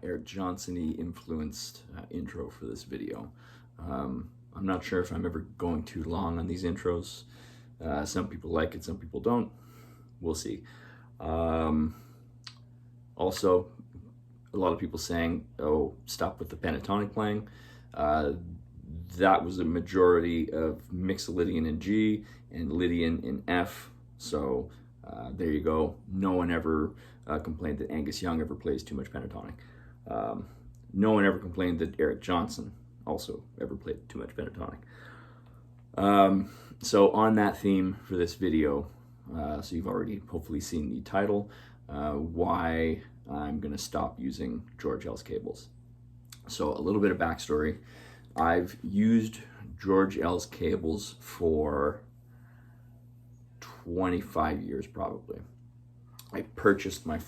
Eric Johnson-y influenced intro for this video. I'm not sure if I'm ever going too long on these intros. Some people like it, some people don't. We'll see. Also, a lot of people saying, oh, stop with the pentatonic playing. That was a majority of Mixolydian in G and Lydian in F. So there you go. No one ever complained that Angus Young ever plays too much pentatonic. No one ever complained that Eric Johnson also ever played too much pentatonic. So on that theme for this video, so you've already hopefully seen the title, why I'm going to stop using George L's cables. So a little bit of backstory. I've used George L's cables for 25 years probably. I purchased my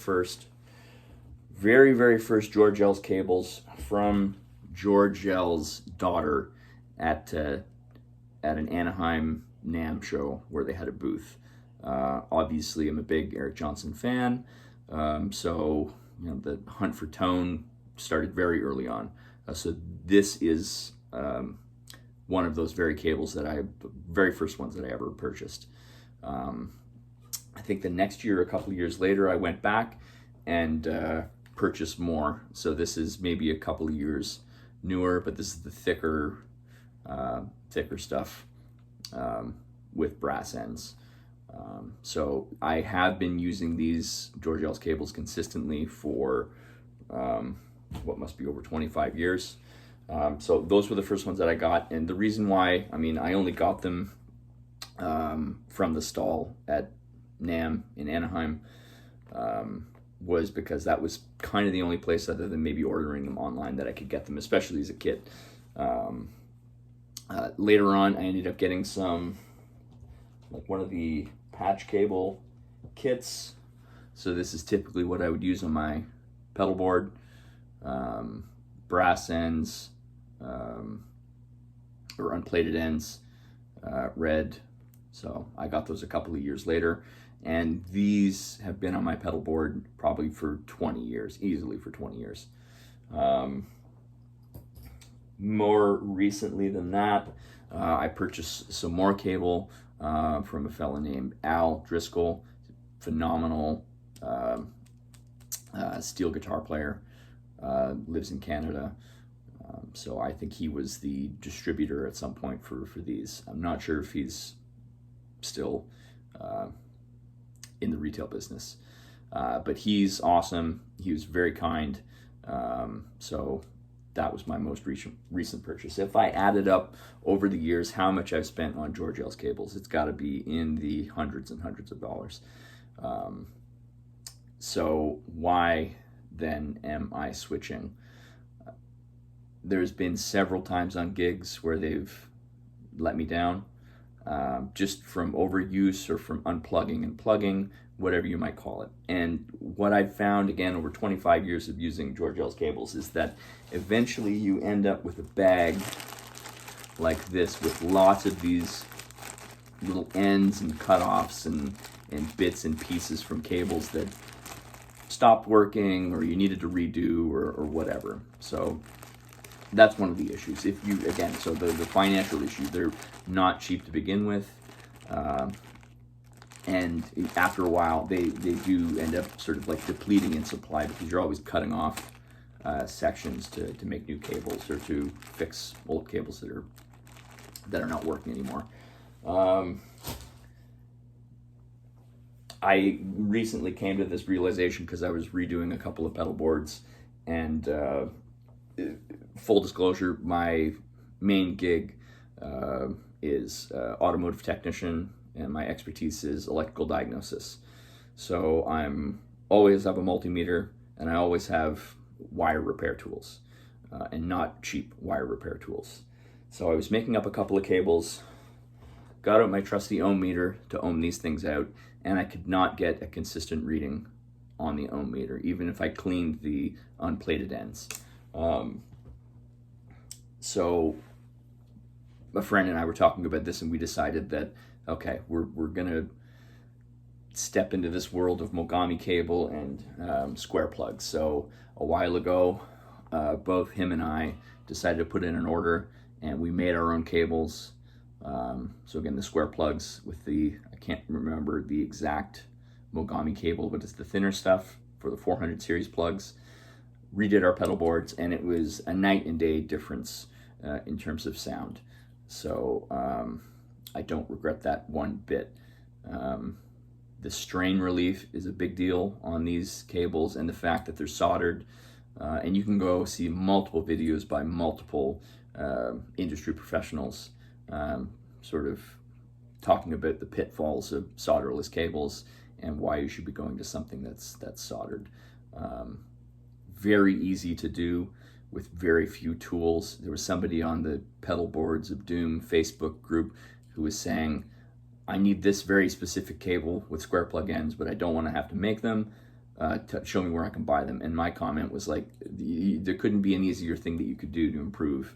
very first George L's cables from George L's daughter at an Anaheim NAMM show where they had a booth. Obviously, I'm a big Eric Johnson fan, so you know the hunt for tone started very early on. So this is one of those very first ones that I ever purchased. I think the next year, a couple of years later, I went back and purchased more. So this is maybe a couple of years newer, but this is the thicker stuff with brass ends. So I have been using these George L's cables consistently for what must be over 25 years. So those were the first ones that I got, and the reason why, I mean, I only got them from the stall at NAMM in Anaheim was because that was kind of the only place other than maybe ordering them online that I could get them, especially as a kid. Later on, I ended up getting some, like one of the patch cable kits. So this is typically what I would use on my pedal board. Brass ends, or unplated ends, red. So I got those a couple of years later, and these have been on my pedal board probably for 20 years, easily for 20 years. More recently than that, I purchased some more cable from a fella named Al Driscoll, phenomenal steel guitar player, lives in Canada. So I think he was the distributor at some point for these. I'm not sure if he's still in the retail business, but he's awesome. He was very kind. So that was my most recent purchase. If I added up over the years how much I've spent on George L's cables, it's got to be in the hundreds and hundreds of dollars. So why then am I switching? There's been several times on gigs where they've let me down, just from overuse or from unplugging and plugging, whatever you might call it. And what I've found, again, over 25 years of using George L's cables, is that eventually you end up with a bag like this with lots of these little ends and cutoffs and bits and pieces from cables that stopped working or you needed to redo or whatever. So that's one of the issues. If you, again, so the financial issue, they're not cheap to begin with. And after a while, they do end up sort of like depleting in supply because you're always cutting off sections to make new cables or to fix old cables that are not working anymore. I recently came to this realization because I was redoing a couple of pedal boards, and full disclosure, my main gig is automotive technician, and my expertise is electrical diagnosis. So I'm always have a multimeter, and I always have wire repair tools, and not cheap wire repair tools. So I was making up a couple of cables, got out my trusty ohm meter to ohm these things out, and I could not get a consistent reading on the ohm meter, even if I cleaned the unplated ends. So a friend and I were talking about this, and we decided that, okay, we're gonna step into this world of Mogami cable and square plugs. So a while ago, both him and I decided to put in an order, and we made our own cables. So again, the square plugs with the, I can't remember the exact Mogami cable, but it's the thinner stuff for the 400 series plugs. Redid our pedal boards, and it was a night and day difference in terms of sound. So I don't regret that one bit. The strain relief is a big deal on these cables, and the fact that they're soldered. And you can go see multiple videos by multiple industry professionals sort of talking about the pitfalls of solderless cables and why you should be going to something that's soldered. Very easy to do with very few tools. There was somebody on the Pedalboards of Doom Facebook group who was saying, I need this very specific cable with square plug ends, but I don't want to have to make them. Show me where I can buy them. And my comment was like, there couldn't be an easier thing that you could do to improve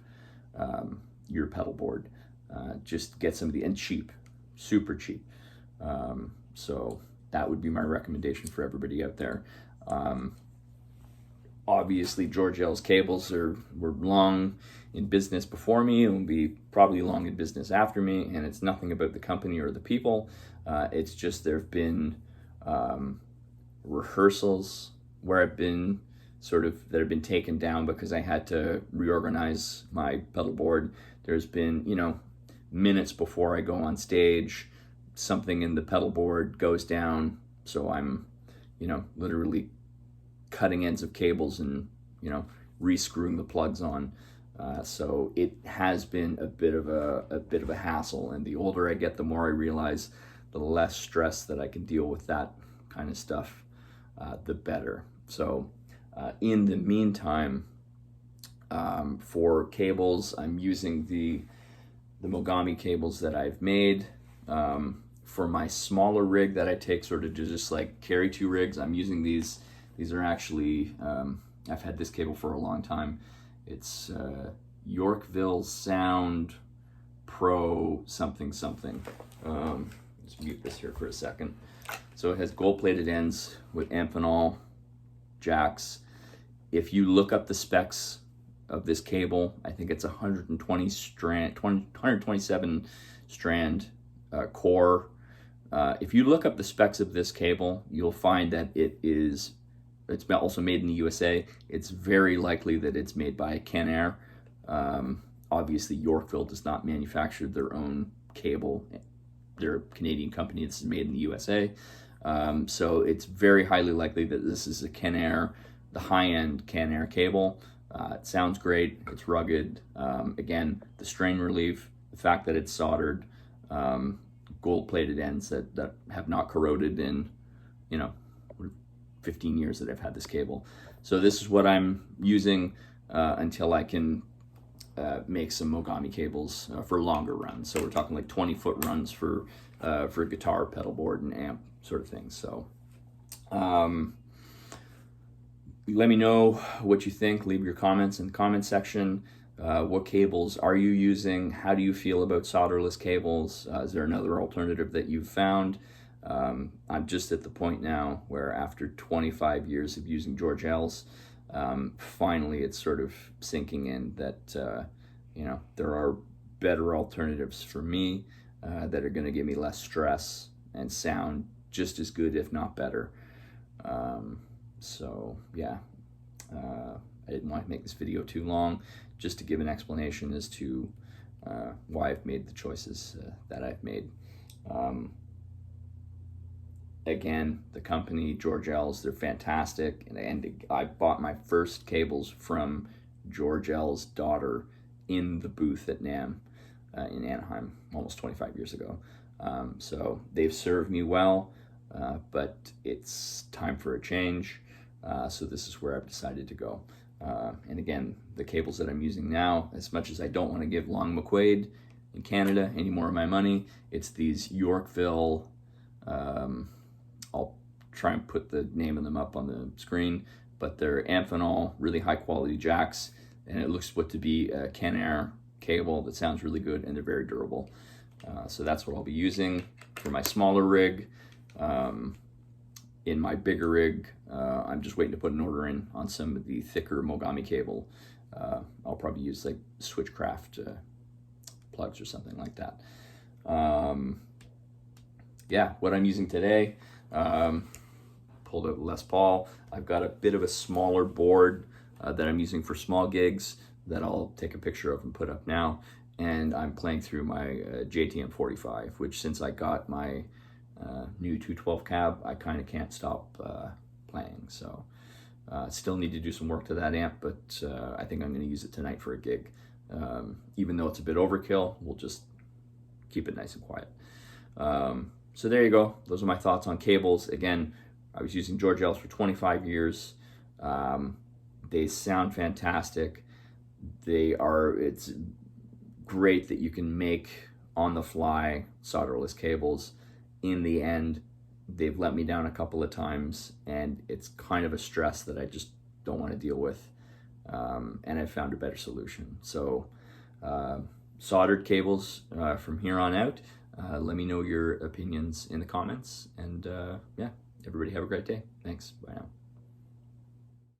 your pedal board. Just get somebody, and cheap, super cheap. So that would be my recommendation for everybody out there. Obviously, George L's cables were long in business before me and will be probably long in business after me, and it's nothing about the company or the people. It's just there have been rehearsals where I've been that have been taken down because I had to reorganize my pedal board. There's been, minutes before I go on stage, something in the pedal board goes down, so I'm, literally cutting ends of cables and, re-screwing the plugs on. So it has been a bit of a hassle, and the older I get, the more I realize the less stress that I can deal with that kind of stuff, the better. So in the meantime, for cables, I'm using the Mogami cables that I've made. For my smaller rig that I take sort of to just like carry two rigs, I'm using these. These are actually, I've had this cable for a long time. It's Yorkville Sound Pro something. Let's mute this here for a second. So it has gold-plated ends with Amphenol jacks. If you look up the specs of this cable, I think it's 127 strand core. If you look up the specs of this cable, you'll find that it's also made in the USA. It's very likely that it's made by Canair. Obviously, Yorkville does not manufacture their own cable. They're a Canadian company. This is made in the USA. So it's very highly likely that this is a Canair, the high-end Canair cable. It sounds great. It's rugged. Again, the strain relief, the fact that it's soldered, gold-plated ends that have not corroded in, 15 years that I've had this cable. So this is what I'm using until I can make some Mogami cables for longer runs. So we're talking like 20-foot runs for guitar, pedal board, and amp sort of things. So let me know what you think. Leave your comments in the comment section. What cables are you using? How do you feel about solderless cables? Is there another alternative that you've found? I'm just at the point now where after 25 years of using George L's, finally it's sort of sinking in that, there are better alternatives for me that are going to give me less stress and sound just as good, if not better. So yeah, I didn't want to make this video too long, just to give an explanation as to why I've made the choices that I've made. Again, the company, George L's, they're fantastic. And I bought my first cables from George L's daughter in the booth at NAMM in Anaheim almost 25 years ago. So they've served me well, but it's time for a change. So this is where I've decided to go. And again, the cables that I'm using now, as much as I don't want to give Long McQuaid in Canada any more of my money, it's these Yorkville, I'll try and put the name of them up on the screen, but they're Amphenol, really high quality jacks, and it looks what to be a Canair cable that sounds really good, and they're very durable. So that's what I'll be using for my smaller rig. In my bigger rig, I'm just waiting to put an order in on some of the thicker Mogami cable. I'll probably use like Switchcraft plugs or something like that. Yeah, what I'm using today, pulled out Les Paul. I've got a bit of a smaller board that I'm using for small gigs that I'll take a picture of and put up now. And I'm playing through my JTM 45, which since I got my new 212 cab, I kind of can't stop playing. So still need to do some work to that amp, but I think I'm going to use it tonight for a gig. Even though it's a bit overkill, we'll just keep it nice and quiet. So there you go. Those are my thoughts on cables. Again, I was using George L's for 25 years. They sound fantastic. It's great that you can make on the fly solderless cables. In the end, they've let me down a couple of times, and it's kind of a stress that I just don't want to deal with. And I've found a better solution. So soldered cables from here on out. Let me know your opinions in the comments, and yeah, everybody have a great day. Thanks. Bye now.